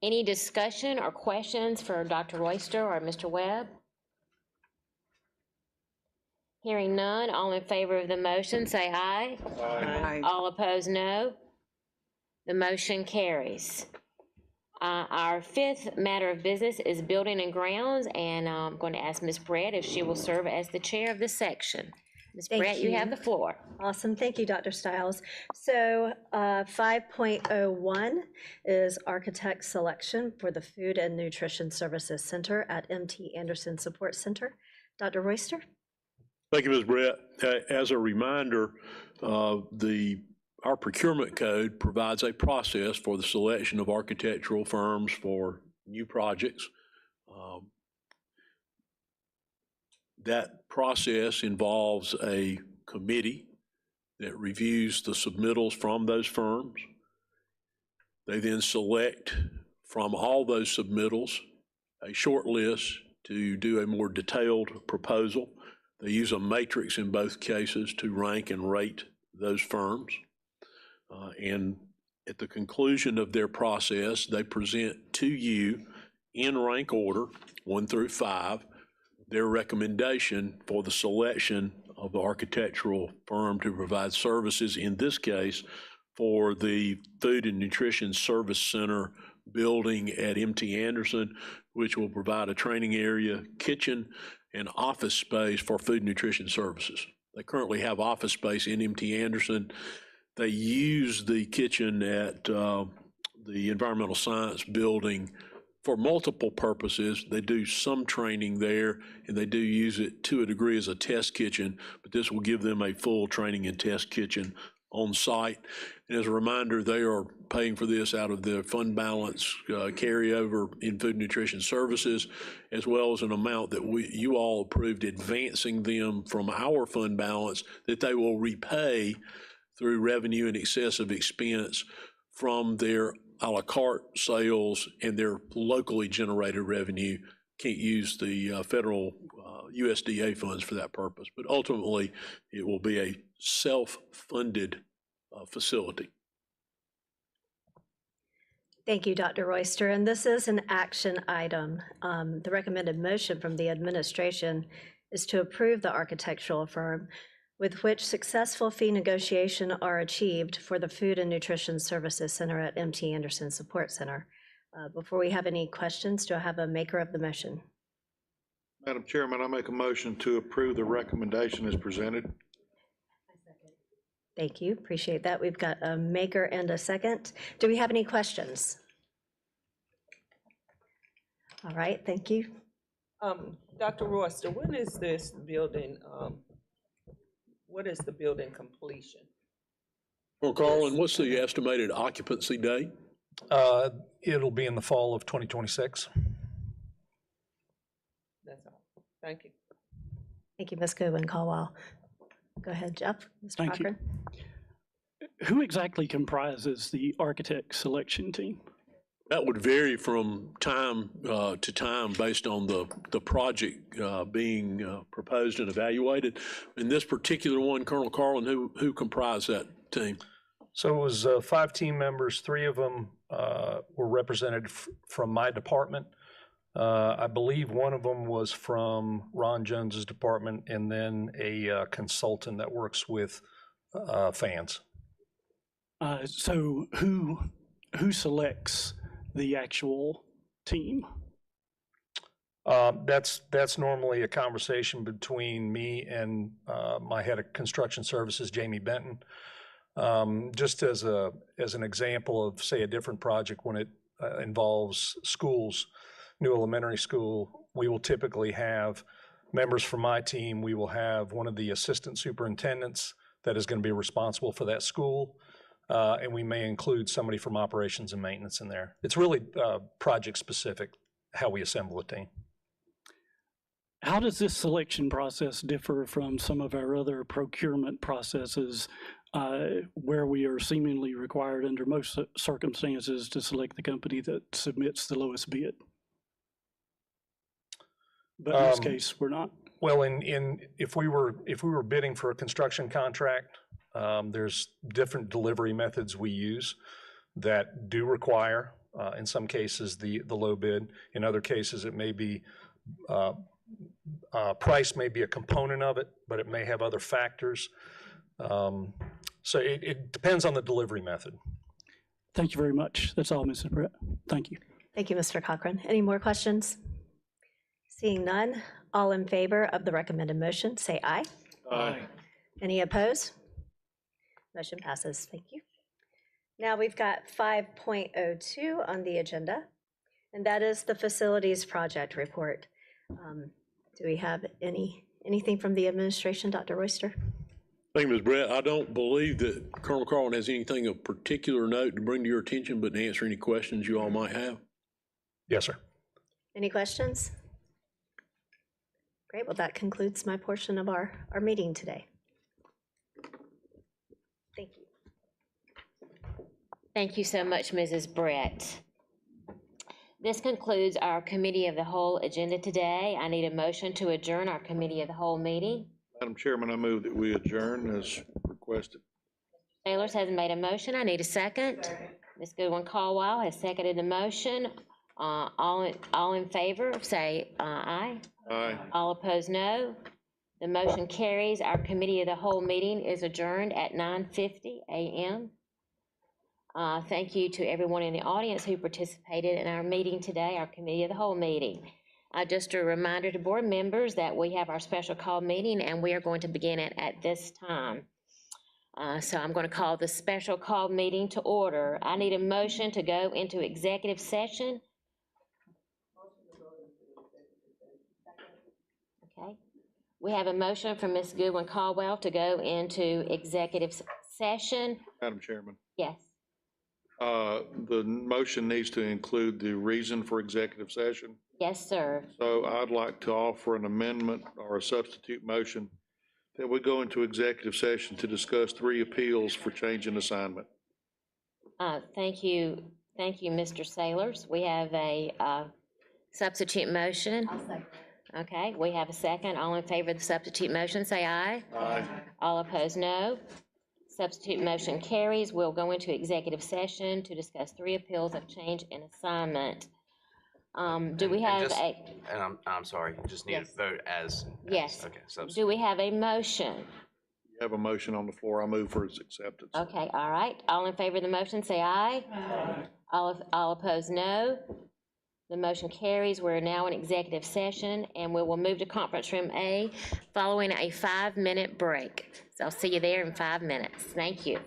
Any discussion or questions for Dr. Royster or Mr. Webb? Hearing none, all in favor of the motion, say aye. Aye. All opposed, no. The motion carries. Our fifth matter of business is building and grounds, and I'm going to ask Ms. Brett if she will serve as the chair of this section. Ms. Thank Brett, you have you. the floor. Awesome, thank you, Dr. Stiles. So 5.01 is architect selection for the Food and Nutrition Services Center at MT Anderson Support Center. Dr. Royster? Thank you, Ms. Brett. As a reminder, our procurement code provides a process for the selection of architectural firms for new projects. That process involves a committee that reviews the submittals from those firms. They then select from all those submittals a short list to do a more detailed proposal. They use a matrix in both cases to rank and rate those firms. And at the conclusion of their process, they present to you in rank order, 1 through 5, their recommendation for the selection of the architectural firm to provide services, in this case, for the Food and Nutrition Service Center building at MT Anderson, which will provide a training area, kitchen, and office space for food and nutrition services. They currently have office space in MT Anderson. They use the kitchen at the Environmental Science Building for multiple purposes. They do some training there, and they do use it to a degree as a test kitchen, but this will give them a full training and test kitchen on site. And as a reminder, they are paying for this out of the fund balance carryover in Food and Nutrition Services, as well as an amount that you all approved advancing them from our fund balance that they will repay through revenue in excess of expense from their a la carte sales and their locally generated revenue. Can't use the federal USDA funds for that purpose, but ultimately it will be a self-funded facility. Thank you, Dr. Royster. And this is an action item. The recommended motion from the administration is to approve the architectural firm with which successful fee negotiation are achieved for the Food and Nutrition Services Center at MT Anderson Support Center. Before we have any questions, do I have a maker of the motion? Madam Chairman, I make a motion to approve the recommendation as presented. Thank you, appreciate that. We've got a maker and a second. Do we have any questions? All right, thank you. Dr. Royster, when is this building, what is the building completion? Well, Carlin, what's the estimated occupancy date? It'll be in the fall of 2026. That's all. Thank you. Thank you, Ms. Goodwin Caldwell. Go ahead, Jeff. Mr. Thank you. Cochran. Who exactly comprises the architect selection team? That would vary from time to time based on the project being proposed and evaluated. In this particular one, Colonel Carlin, who comprised that team? So it was 5 team members. 3 of them were represented from my department. I believe one of them was from Ron Jones's department, and then a consultant that works with fans. So who selects the actual team? That's normally a conversation between me and my head of construction services, Jamie Benton. Just as an example of, say, a different project, when it involves schools, new elementary school, we will typically have members from my team. We will have one of the assistant superintendents that is going to be responsible for that school. And we may include somebody from operations and maintenance in there. It's really project specific, how we assemble a team. How does this selection process differ from some of our other procurement processes where we are seemingly required under most circumstances to select the company that submits the lowest bid? But in this case, we're not. Well, if we were bidding for a construction contract, there's different delivery methods we use that do require, in some cases, the low bid. In other cases, it may be, price may be a component of it, but it may have other factors. So it depends on the delivery method. Thank you very much. That's all, Mrs. Brett. Thank you. Thank you, Mr. Cochran. Any more questions? Seeing none, all in favor of the recommended motion, say aye. Aye. Any opposed? Motion passes. Thank you. Now we've got 5.02 on the agenda, and that is the facilities project report. Do we have anything from the administration, Dr. Royster? Thank you, Ms. Brett. I don't believe that Colonel Carlin has anything of particular note to bring to your attention, but to answer any questions you all might have. Yes, sir. Any questions? Great, well, that concludes my portion of our meeting today. Thank you. Thank you so much, Mrs. Brett. This concludes our Committee of the Whole agenda today. I need a motion to adjourn our Committee of the Whole meeting. Madam Chairman, I move that we adjourn as requested. Sailors has made a motion. I need a second. Ms. Goodwin Caldwell has seconded the motion. All in favor, say aye. Aye. All opposed, no. The motion carries. Our Committee of the Whole meeting is adjourned at 9:50 a.m. Thank you to everyone in the audience who participated in our meeting today, our Committee of the Whole meeting. Just a reminder to board members that we have our special call meeting and we are going to begin it at this time. So I'm going to call the special call meeting to order. I need a motion to go into executive session. Okay. We have a motion from Ms. Goodwin Caldwell to go into executive session. Madam Chairman, Yes. the motion needs to include the reason for executive session. Yes, sir. So I'd like to offer an amendment or a substitute motion that we go into executive session to discuss 3 appeals for change in assignment. Thank you, Mr. Sailors. We have a substitute motion. I'll second. Okay, we have a second. All in favor of the substitute motion, say aye. Aye. All opposed, no. Substitute motion carries. We'll go into executive session to discuss 3 appeals of change in assignment. Do we have a? And I'm sorry, you just need Yes. to vote as. Yes. Okay, so. Do we have a motion? You have a motion on the floor. I move for its acceptance. Okay, all right. All in favor of the motion, say aye. Aye. All opposed, no. The motion carries. We're now in executive session, and we will move to conference room A following a 5-minute break. So I'll see you there in 5 minutes. Thank you.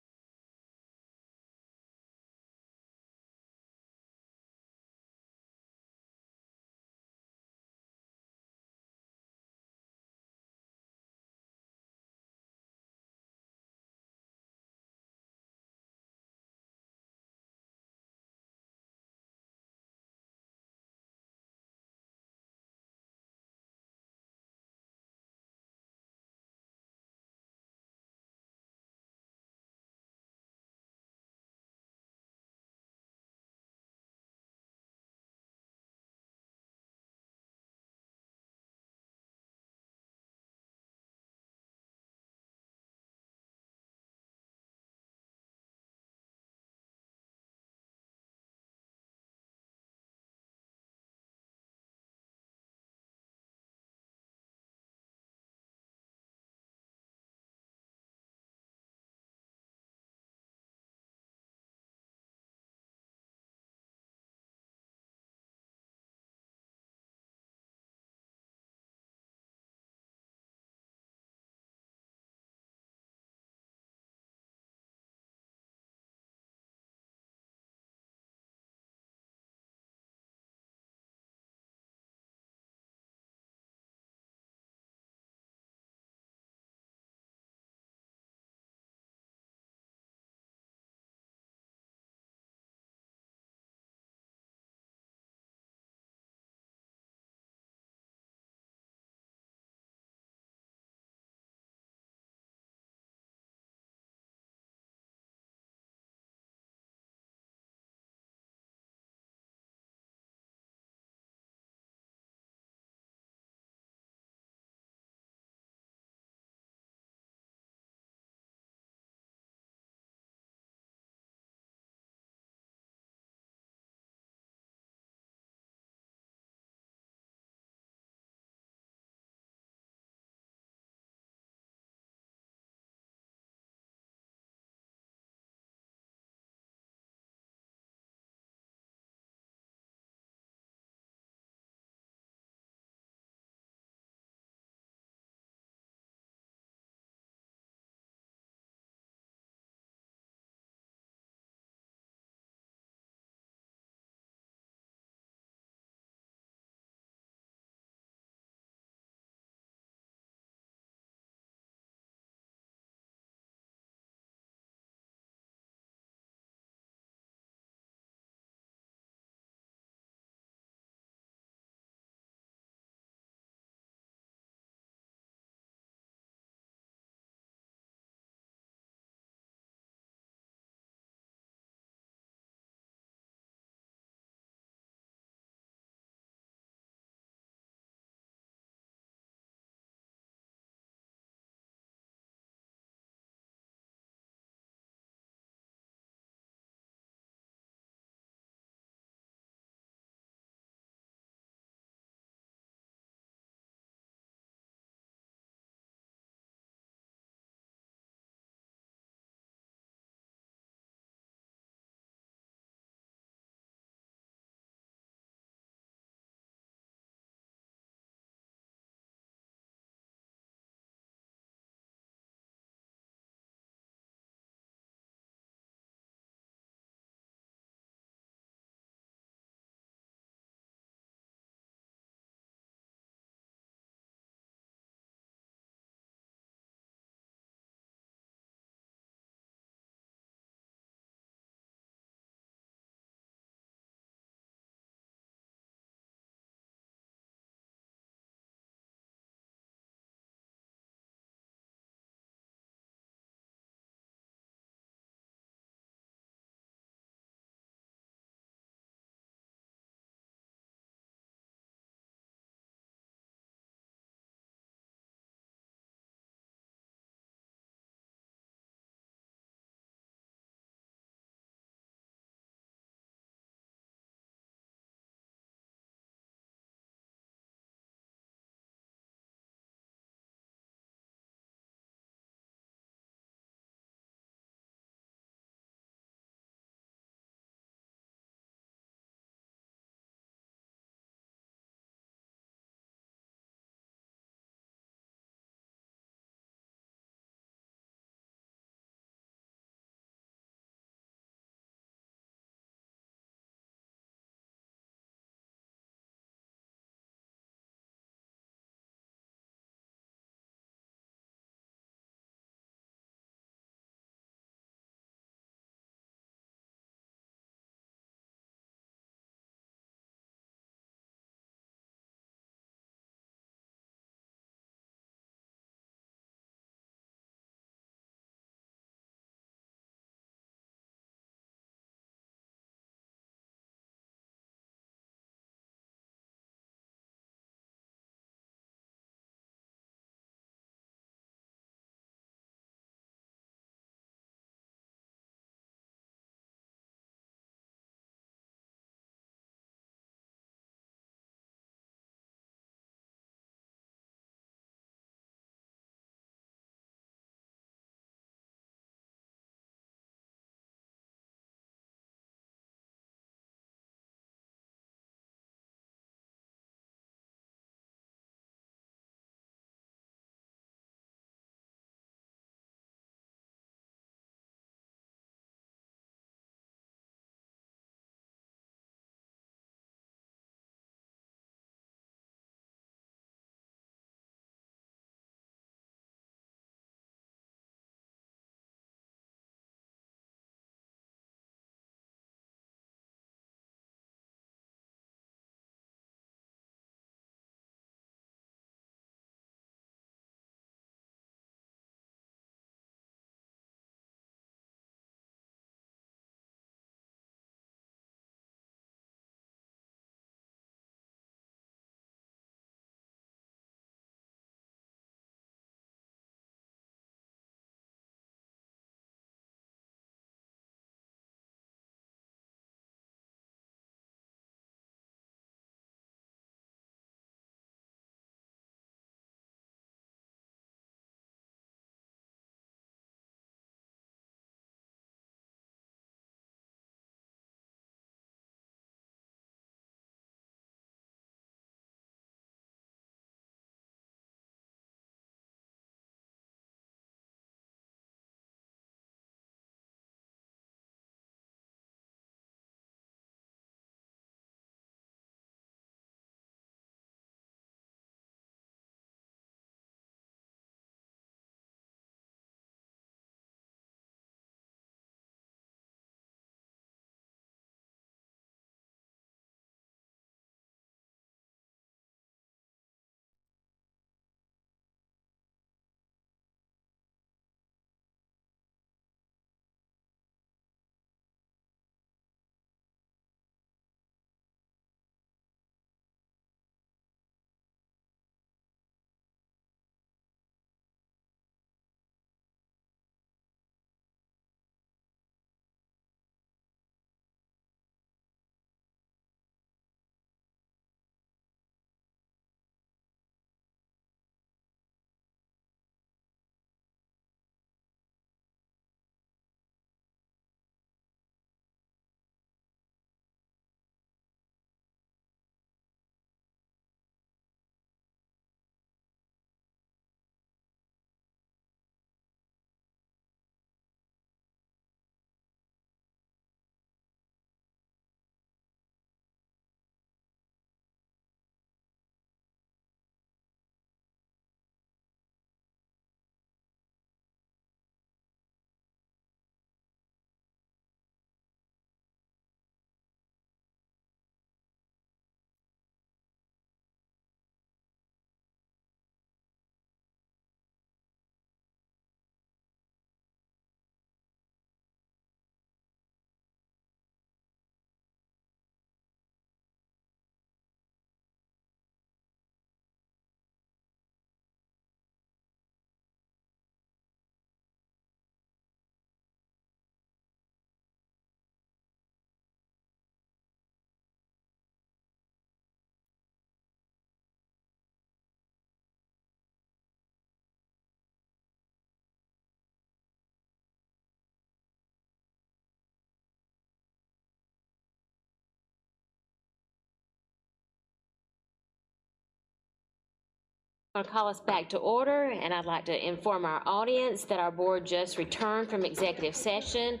I'm going to call us back to order, and I'd like to inform our audience that our board just returned from executive session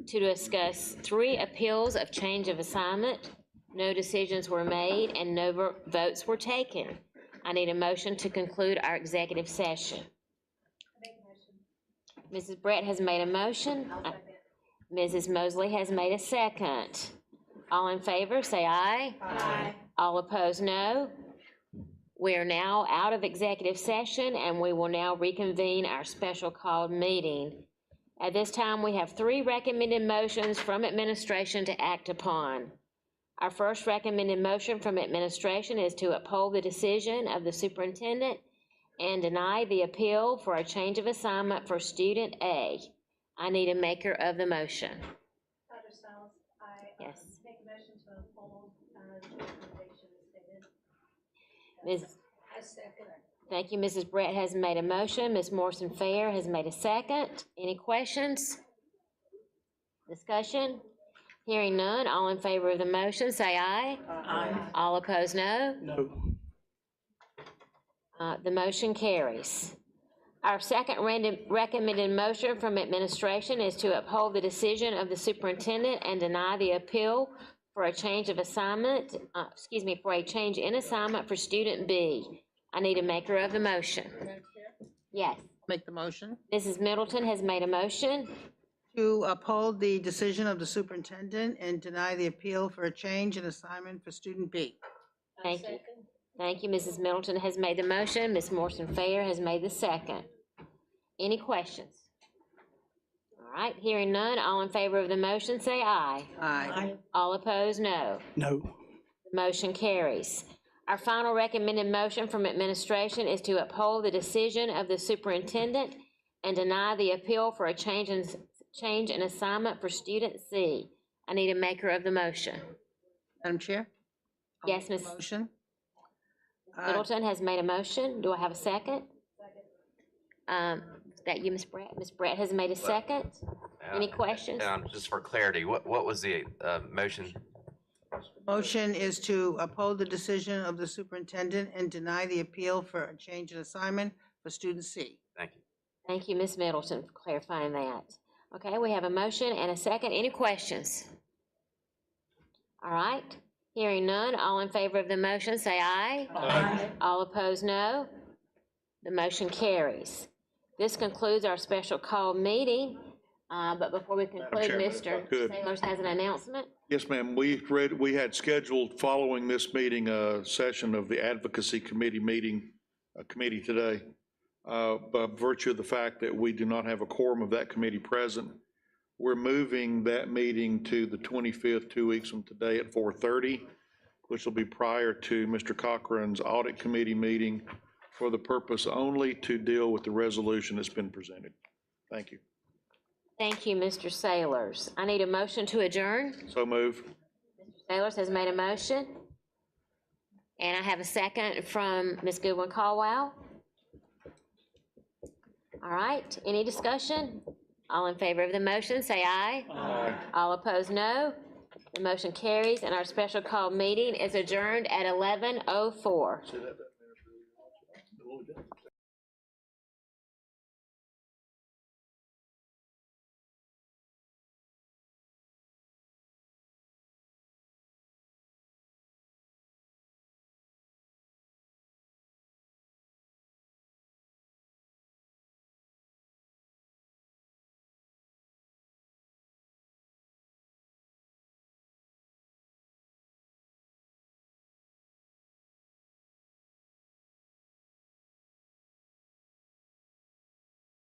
to discuss 3 appeals of change of assignment. No decisions were made and no votes were taken. I need a motion to conclude our executive session. Mrs. Brett has made a motion. Mrs. Mosley has made a second. All in favor, say aye. Aye. All opposed, no. We are now out of executive session, and we will now reconvene our special called meeting. At this time, we have 3 recommended motions from administration to act upon. Our first recommended motion from administration is to uphold the decision of the superintendent and deny the appeal for a change of assignment for student A. I need a maker of the motion. Dr. Stiles, I Yes. make a motion to uphold the recommendation stated. Ms. I second. Thank you. Mrs. Brett has made a motion. Ms. Morrison Fair has made a second. Any questions? Discussion? Hearing none, all in favor of the motion, say aye. Aye. All opposed, no. No. The motion carries. Our second recommended motion from administration is to uphold the decision of the superintendent and deny the appeal for a change of assignment, for a change in assignment for student B. I need a maker of the motion. Yes. Make the motion. Mrs. Middleton has made a motion. To uphold the decision of the superintendent and deny the appeal for a change in assignment for student B. Thank you. Thank you. Mrs. Middleton has made the motion. Ms. Morrison Fair has made the second. Any questions? All right, hearing none, all in favor of the motion, say aye. Aye. All opposed, no. No. The motion carries. Our final recommended motion from administration is to uphold the decision of the superintendent and deny the appeal for a change in assignment for student C. I need a maker of the motion. Madam Chair? Yes, Ms. Motion. Middleton has made a motion. Do I have a second? Is that you, Ms. Brett? Ms. Brett has made a second. Any questions? Just for clarity, what was the motion? Motion is to uphold the decision of the superintendent and deny the appeal for a change in assignment for student C. Thank you. Thank you, Ms. Middleton, for clarifying that. Okay, we have a motion and a second. Any questions? All right, hearing none, all in favor of the motion, say aye. Aye. All opposed, no. The motion carries. This concludes our special call meeting, but before we conclude, Chairman, if I Mr. could. Sailors has an announcement. Yes, ma'am. We had scheduled following this meeting, a session of the advocacy committee committee today. By virtue of the fact that we do not have a quorum of that committee present, we're moving that meeting to the 25th, 2 weeks from today at 4:30, which will be prior to Mr. Cochran's audit committee meeting for the purpose only to deal with the resolution that's been presented. Thank you. Thank you, Mr. Sailors. I need a motion to adjourn. So move. Sailors has made a motion. And I have a second from Ms. Goodwin Caldwell. All right, any discussion? All in favor of the motion, say aye. Aye. All opposed, no. The motion carries, and our special call meeting is adjourned at 11:04. See that?